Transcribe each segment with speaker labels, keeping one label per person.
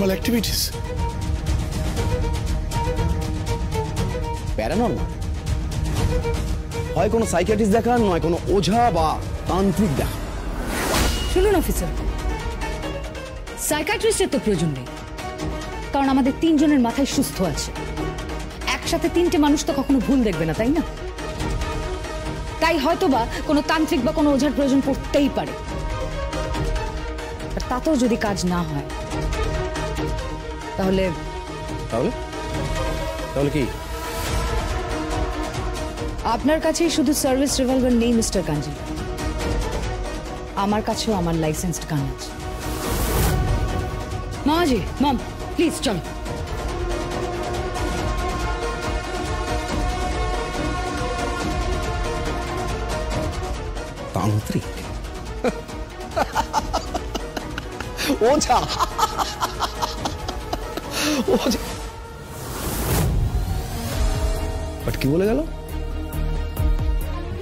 Speaker 1: activities.
Speaker 2: Paranormal হয় কোনো psychiatrist দেখান, নয় কোনো ওঝা বা তান্ত্রিক দেখা।
Speaker 3: শুনুন অফিসার, সাইকিয়াট্রিস্টের তো প্রয়োজন নেই, কারণ আমাদের তিনজনের মাথায় সুস্থ আছে। একসাথে তিনটে মানুষ তো কখনো ভুল দেখবে না, তাই না? তাই হয়তোবা কোনো তান্ত্রিক বা কোনো ওঝার প্রয়োজন পড়তেই পারে। আর তাতেও যদি কাজ না হয় তাহলে
Speaker 2: তাহলে তাহলে কি?
Speaker 3: আপনার কাছেই শুধু সার্ভিস রিভলভার নেই মিস্টার কাঞ্জি, আমার কাছেও আমার লাইসেন্সড গান আছে। মামাজি, মম, প্লিজ চল।
Speaker 2: তান্ত্রিক, ওঝা, ওঝা। বাট কি বলে গেল?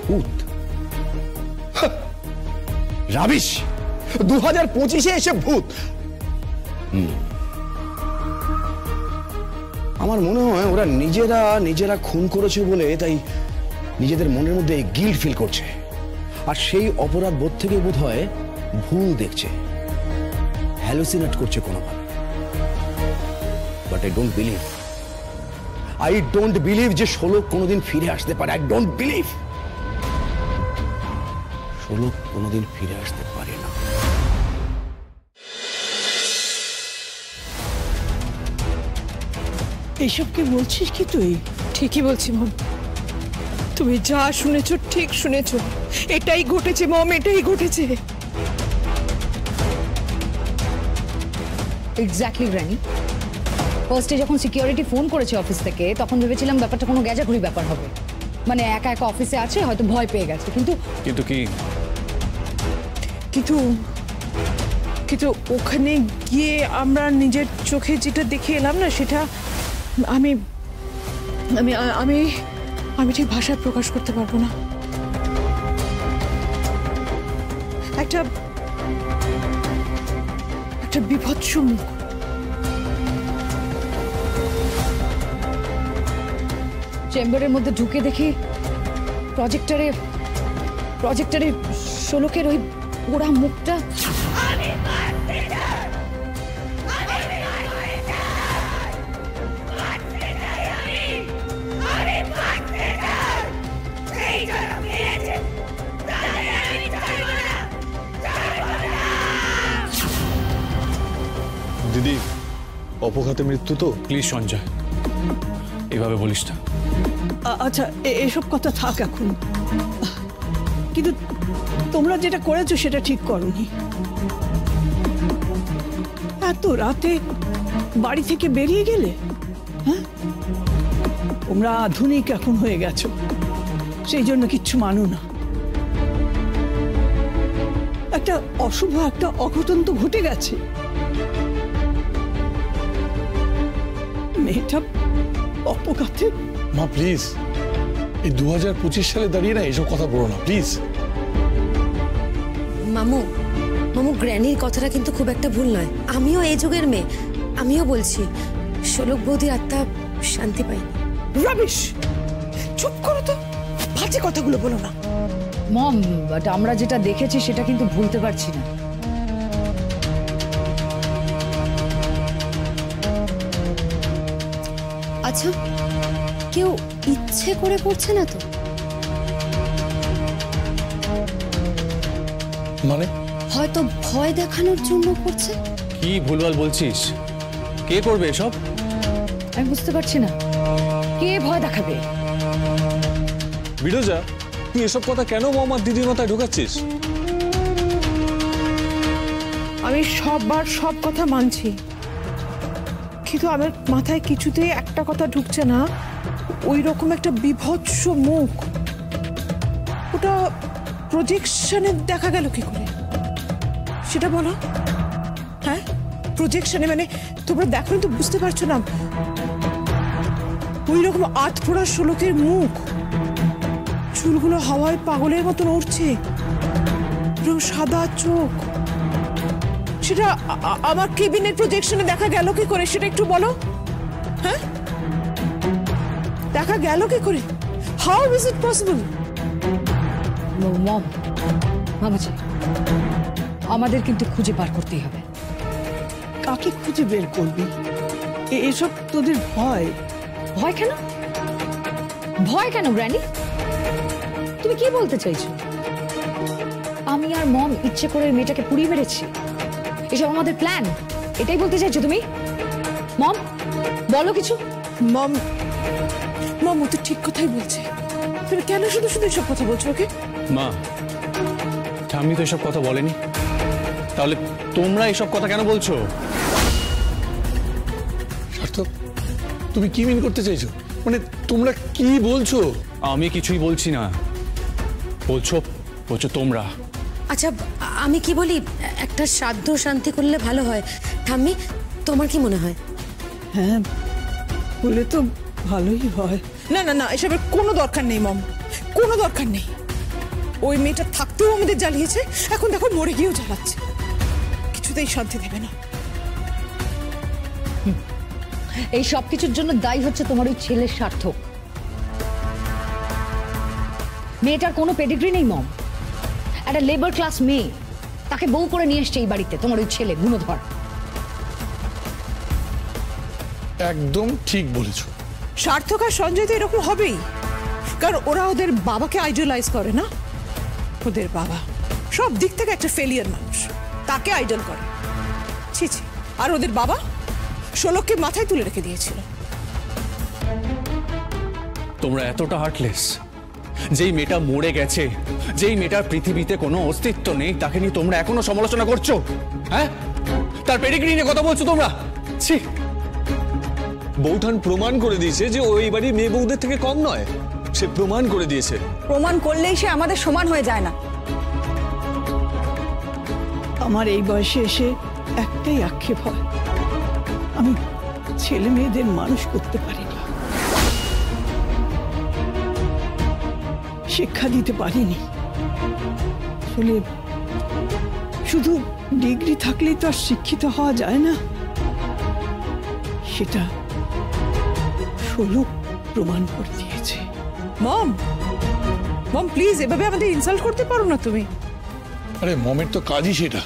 Speaker 2: ভূত? রাবিশ! 2025-এ এসে ভূত? আমার মনে হয় ওরা নিজেরা খুন করেছে বলে তাই নিজেদের মনের মধ্যে গিল্ট ফিল করছে, আর সেই অপরাধ বোধ থেকে বোধ হয় ভুল দেখছে, হ্যালুসিনেট করছে কোনোভাবে। বাট আই ডোন্ট বিলিভ যে শোলক কোনোদিন ফিরে আসতে পারে। আই ডোন্ট বিলিভ শোলক কোনোদিন ফিরে আসতে পারে না।
Speaker 4: এইসব কি বলছিস কি তুই?
Speaker 5: ঠিকই বলছি মম, তুমি যা শুনেছো ঠিক শুনেছো। এটাই ঘটেছে মম, এটাই ঘটেছে।
Speaker 3: Exactly granny. ফার্স্টে যখন সিকিউরিটি ফোন করেছে অফিস থেকে, তখন ভেবেছিলাম ব্যাপারটা কোনো গ্যাজাঘুরি ব্যাপার হবে, মানে একা একা অফিসে আছে, হয়তো ভয় পেয়ে গেছে। কিন্তু
Speaker 6: কি
Speaker 5: কিন্তু ওখানে গিয়ে আমরা নিজের চোখে যেটা দেখে এলাম না, সেটা আমি আমি আমি আমি ঠিক ভাষায় প্রকাশ করতে পারবো না। একটা বিভৎস মুখ,
Speaker 3: চেম্বারের মধ্যে ঢুকে দেখি প্রজেক্টরে শোলকের ওই পোড়া মুখটা।
Speaker 6: দিদি, অপঘাতে মৃত্যু তো। প্লিজ সঞ্জয়, এভাবে বলিস না।
Speaker 4: আচ্ছা, এসব কথা থাক এখন, কিন্তু তোমরা যেটা করেছো সেটা ঠিক করোনি। এত রাতে বাড়ি থেকে বেরিয়ে গেলে, হ্যাঁ? তোমরা আধুনিক এখন হয়ে গেছো, সেই জন্য কিচ্ছু মানো না। একটা অশুভ একটা অঘটন তো ঘটে গেছে। মেয়েটা অপঘাতে।
Speaker 1: মা প্লিজ, এই 2025 সালে দাঁড়িয়ে না এসব কথা বলো না প্লিজ।
Speaker 7: মামু, গ্র্যানির কথাটা কিন্তু খুব একটা ভুল নয়। আমিও এই যুগের মেয়ে, আমিও বলছি শোলক বৌদির আত্মা শান্তি পায়নি।
Speaker 5: রাবিশ! চুপ করো তো, বাজে কথাগুলো বলো না।
Speaker 3: মম, বাট আমরা যেটা দেখেছি সেটা কিন্তু ভুলতে পারছি না।
Speaker 7: আচ্ছা, কেউ ইচ্ছে করে করছে না তো?
Speaker 1: মানে
Speaker 7: হয়তো ভয় দেখানোর জন্য করছে।
Speaker 6: কি ভুলভাল বলছিস? কে করবে এসব?
Speaker 3: আমি বুঝতে পারছি না, কে ভয় দেখাবে?
Speaker 6: বিরজা, তুই এসব কথা কেন মম আর দিদির মাথায় ঢোকাচ্ছিস?
Speaker 5: আমি সববার সব কথা মানছি, কিন্তু আমার মাথায় কিছুতেই একটা কথা ঢুকছে না। ওই রকম একটা বিভৎস মুখ, ওটা প্রজেকশনে দেখা গেল কি করে সেটা বলো। হ্যাঁ, প্রজেকশনে মানে তোমরা দেখো তো, বুঝতে পারছো না? ওই রকম আধপোড়া শোলকের মুখ, চুলগুলো হাওয়ায় পাগলের মতন উড়ছে, সাদা চোখ, সেটা আমার কেবিনের প্রজেকশনে দেখা গেল কি করে সেটা একটু বলো। হ্যাঁ, দেখা গেল কি করে? How is it possible?
Speaker 3: Mom, মামুজি, আমাদের কিন্তু খুঁজে বার করতেই হবে।
Speaker 4: কাকে খুঁজে বের করবি? এসব তোদের ভয়?
Speaker 3: ভয় কেন? ভয় কেন গ্র্যানি? তুমি কি বলতে চাইছো? আমি আর মম ইচ্ছে করে মেয়েটাকে পুড়িয়ে মেরেছি? এসব আমাদের প্ল্যান? এটাই বলতে চাইছো তুমি? মম, বলো কিছু।
Speaker 5: মম, মম ও তো ঠিক কথাই বলছে। তুমি কেন শুধু শুধু এসব কথা বলছো ওকে?
Speaker 6: মা, ঠাম্মি তো এসব কথা বলেনি, তাহলে তোমরা এসব কথা কেন বলছো?
Speaker 1: সার্থক, তুমি কি মিন করতে চাইছো? মানে তোমরা কি বলছো?
Speaker 6: আমি কিছুই বলছি না, বলছো বলছো তোমরা।
Speaker 7: আচ্ছা আমি কি বলি, একটা শ্রাদ্ধ শান্তি করলে ভালো হয়। ঠাম্মি, তোমার কি মনে হয়?
Speaker 4: হ্যাঁ, বলে তো ভালোই হয়।
Speaker 5: না না না, এসবের কোনো দরকার নেই মম, কোনো দরকার নেই। ওই মেয়েটা থাকতেও আমাদের জ্বালিয়েছে, এখন দেখো মরে গিয়েও জ্বালাচ্ছে। কিছুতেই শান্তি দেবে না।
Speaker 3: এই সব কিছুর জন্য দায়ী হচ্ছে তোমার ওই ছেলের সার্থক। মেয়েটার কোনো পেডিগ্রি নেই মম, একটা লেবার ক্লাস মেয়ে, তাকে বউ করে নিয়ে এসছে এই বাড়িতে তোমার ওই ছেলে গুণধর।
Speaker 1: একদম ঠিক বলেছো।
Speaker 5: সার্থক আর সঞ্জয় তো এরকম হবেই, কারণ ওরা ওদের বাবাকে আইডলাইজ করে না। ওদের বাবা সব দিক থেকে একটা ফেলিয়ার মানুষ, তাকে আইডল করে। ছি ছি। আর ওদের বাবা শোলককে মাথায় তুলে রেখে দিয়েছিল।
Speaker 6: তোমরা এতটা হার্টলেস? যেই মেয়েটা মরে গেছে, যেই মেয়েটার পৃথিবীতে কোনো অস্তিত্ব নেই, তাকে নিয়ে তোমরা এখনো সমালোচনা করছো? হ্যাঁ, তার পেডিগ্রি নিয়ে কথা বলছো তোমরা? ছি।
Speaker 8: বৌঠান প্রমাণ করে দিয়েছে যে ওই বাড়ির মেয়ে বউদের থেকে কম নয়, সে প্রমাণ করে দিয়েছে।
Speaker 9: প্রমাণ করলেই সে আমাদের সমান হয়ে যায় না।
Speaker 4: আমার এই বয়সে এসে একটাই আক্ষেপ হয়, আমি ছেলে মেয়েদের মানুষ করতে পারিনি, শিক্ষা দিতে পারিনি। আসলে শুধু ডিগ্রি থাকলেই তো আর শিক্ষিত হওয়া যায় না, সেটা শোলক প্রমাণ করে দিয়েছে।
Speaker 5: মম, মম প্লিজ এভাবে আমাদের ইনসাল্ট করতে পারো না তুমি।
Speaker 1: আরে মমের তো কাজই সেটা।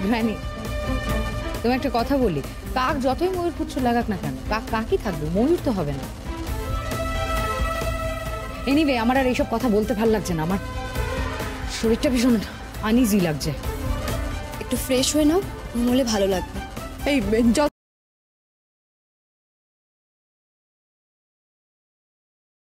Speaker 3: গ্র্যানি, তুমি একটা কথা বলি, কাক যতই ময়ূর পুচ্ছ লাগাক না কেন, কাক কাকই থাকবে, ময়ূর তো হবে না। এনিওয়ে, আমার আর এইসব কথা বলতে ভালো লাগছে না, আমার শরীরটা ভীষণ আনইজি লাগছে।
Speaker 7: একটু ফ্রেশ হয়ে নাও, ঘুমোলে ভালো লাগবে।
Speaker 5: এই